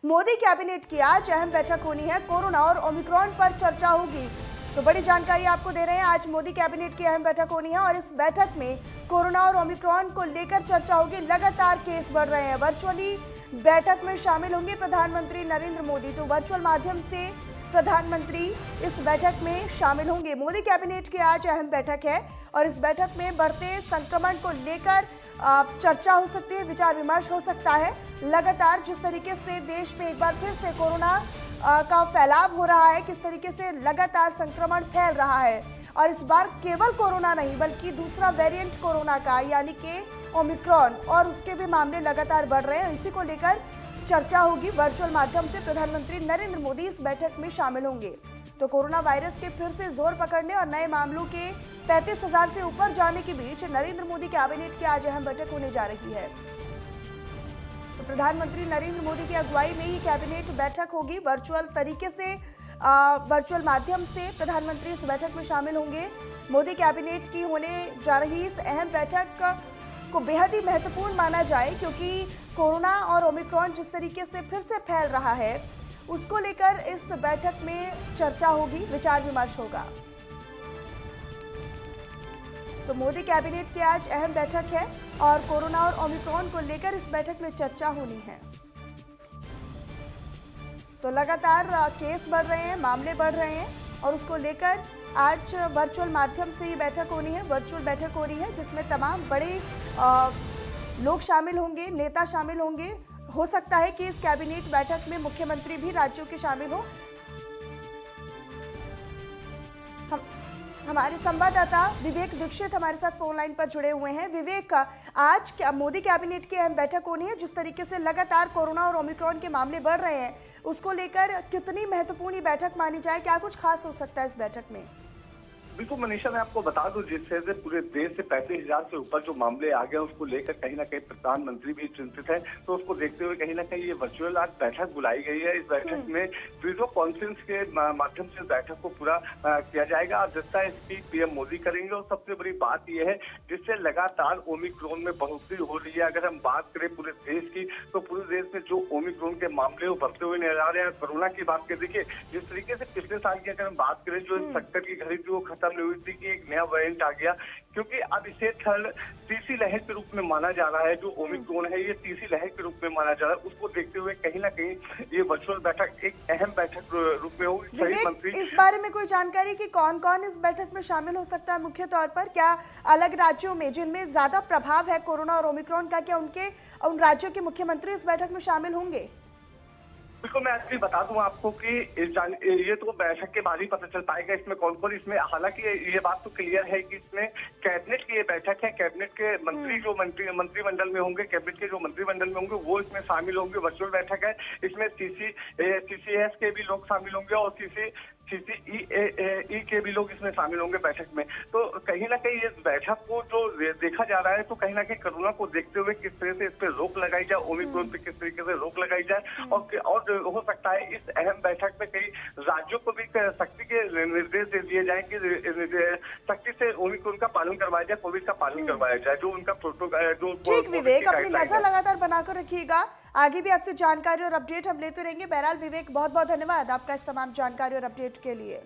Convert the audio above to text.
Modi cabinet की आज अहम बैठक होनी है। कोरोना और ओमिक्रॉन पर चर्चा होगी। तो बड़ी जानकारी आपको दे रहे हैं। आज मोदी कैबिनेट की अहम बैठक होनी है और इस बैठक में कोरोना और ओमिक्रॉन को लेकर चर्चा होगी। लगातार केस बढ़ रहे हैं। वर्चुअली बैठक में शामिल होंगे प्रधानमंत्री नरेंद्र मोदी। तो वर्चुअल माध्यम से प्रधानमंत्री इस बैठक में शामिल होंगे। मोदी कैबिनेट की आज अहम बैठक है और इस बैठक में बढ़ते संक्रमण को लेकर चर्चा हो सकती है, विचार विमर्श हो सकता है। लगातार जिस तरीके से देश में एक बार फिर से कोरोना का फैलाव हो रहा है, किस तरीके से लगातार संक्रमण फैल रहा है और इस बार केवल कोरोना नहीं बल्कि दूसरा वेरिएंट कोरोना का यानी कि ओमिक्रॉन और उसके भी मामले लगातार बढ़ रहे हैं। इसी को लेकर चर्चा होगी। वर्चुअल माध्यम से प्रधानमंत्री नरेंद्र मोदी इस बैठक में शामिल होंगे। तो कोरोना वायरस के फिर से जोर पकड़ने और नए मामलों के 35,000 से ऊपर जाने के बीच नरेंद्र मोदी कैबिनेट की आज अहम बैठक होने जा रही है। तो प्रधानमंत्री नरेंद्र मोदी की अगुवाई में ही कैबिनेट बैठक होगी। वर्चुअल तरीके से वर्चुअल माध्यम से प्रधानमंत्री इस बैठक में शामिल होंगे। मोदी कैबिनेट की होने जा रही इस अहम बैठक को बेहद ही महत्वपूर्ण माना जाए क्योंकि कोरोना और ओमिक्रॉन जिस तरीके से फिर से फैल रहा है उसको लेकर इस बैठक में चर्चा होगी, विचार विमर्श होगा। तो मोदी कैबिनेट की आज अहम बैठक है और कोरोना और ओमिक्रॉन को लेकर इस बैठक में चर्चा होनी है। तो लगातार केस बढ़ रहे हैं, मामले बढ़ रहे हैं और उसको लेकर आज वर्चुअल माध्यम से ये बैठक होनी है। वर्चुअल बैठक हो रही है जिसमें तमाम बड़े लोग शामिल होंगे, नेता शामिल होंगे। हो सकता है कि इस कैबिनेट बैठक में मुख्यमंत्री भी राज्यों के शामिल हो। हमारे संवाददाता विवेक दीक्षित हमारे साथ फोन लाइन पर जुड़े हुए हैं। विवेक, आज मोदी कैबिनेट की अहम बैठक होनी है। जिस तरीके से लगातार कोरोना और ओमिक्रॉन के मामले बढ़ रहे हैं उसको लेकर कितनी महत्वपूर्ण बैठक मानी जाए, क्या कुछ खास हो सकता है इस बैठक में? बिल्कुल मनीषा, मैं आपको बता दूं जिस तरह से पूरे देश से 35,000 से ऊपर जो मामले आ गए उसको लेकर कहीं ना कहीं प्रधानमंत्री भी चिंतित है। तो उसको देखते हुए कहीं ना कहीं ये वर्चुअल आज बैठक बुलाई गई है। इस बैठक में वीडियो कॉन्फ्रेंस के माध्यम से बैठक को पूरा किया जाएगा। अध्यक्षता इसकी पीएम मोदी करेंगे और सबसे बड़ी बात यह है जिससे लगातार ओमिक्रॉन में बढ़ोतरी हो रही है। अगर हम बात करें पूरे देश की तो पूरे देश में जो ओमिक्रॉन के मामले वो बढ़ते हुए नजर आ रहे हैं। कोरोना की बात करें, देखिए जिस तरीके से पिछले साल की अगर हम बात करें जो इस संकट की घड़ी थी वो खत्म नहीं हुई थी कि एक नया वेरिएंट आ गया क्योंकि अब इसे तीसरी लहर के रूप में माना जा रहा है। जो ओमिक्रॉन है ये तीसरी लहर के रूप में माना जा रहा है। उसको देखते हुए कहीं ना कहीं ये वर्चुअल बैठक एक अहम बैठक रूप में होगी। सही मंत्री, इस बारे में कोई जानकारी कि कौन कौन इस बैठक में शामिल हो सकता है? मुख्य तौर पर क्या अलग राज्यों में जिनमें ज्यादा प्रभाव है कोरोना और ओमिक्रॉन का, क्या उन राज्यों के मुख्यमंत्री इस बैठक में शामिल होंगे? बिल्कुल, मैं एक्चुअली बता दूं आपको कि ये तो बैठक के बाद ही पता चल पाएगा इसमें कौन कौन इसमें। हालांकि ये बात तो क्लियर है कि इसमें कैबिनेट की ये बैठक है। कैबिनेट के मंत्री जो मंत्रिमंडल में होंगे, कैबिनेट के जो मंत्रिमंडल में होंगे वो इसमें शामिल होंगे। वर्चुअल बैठक है, इसमें सीसीएस के भी लोग शामिल होंगे और सीसीई के भी लोग इसमें शामिल होंगे बैठक में। तो कहीं ना कहीं इस बैठक को जो देखा जा रहा है तो कहीं ना कहीं कोरोना को देखते हुए किस तरह से इस पर रोक लगाई जाए, ओमिक्रॉन पे किस तरीके से रोक लगाई जाए और हो सकता है इस अहम बैठक में कई राज्यों को भी सख्ती के निर्देश दे दिए जाए कि सख्ती से ओमिक्रॉन का पालन करवाया जाए, कोविड का पालन करवाया जाए, जो उनका प्रोटोकॉल जो। ठीक विवेक, अपनी नजर लगातार बनाकर रखिएगा। आगे भी आपसे जानकारी और अपडेट हम लेते रहेंगे। बहरहाल विवेक, बहुत बहुत धन्यवाद आपका इस तमाम जानकारी और अपडेट के लिए।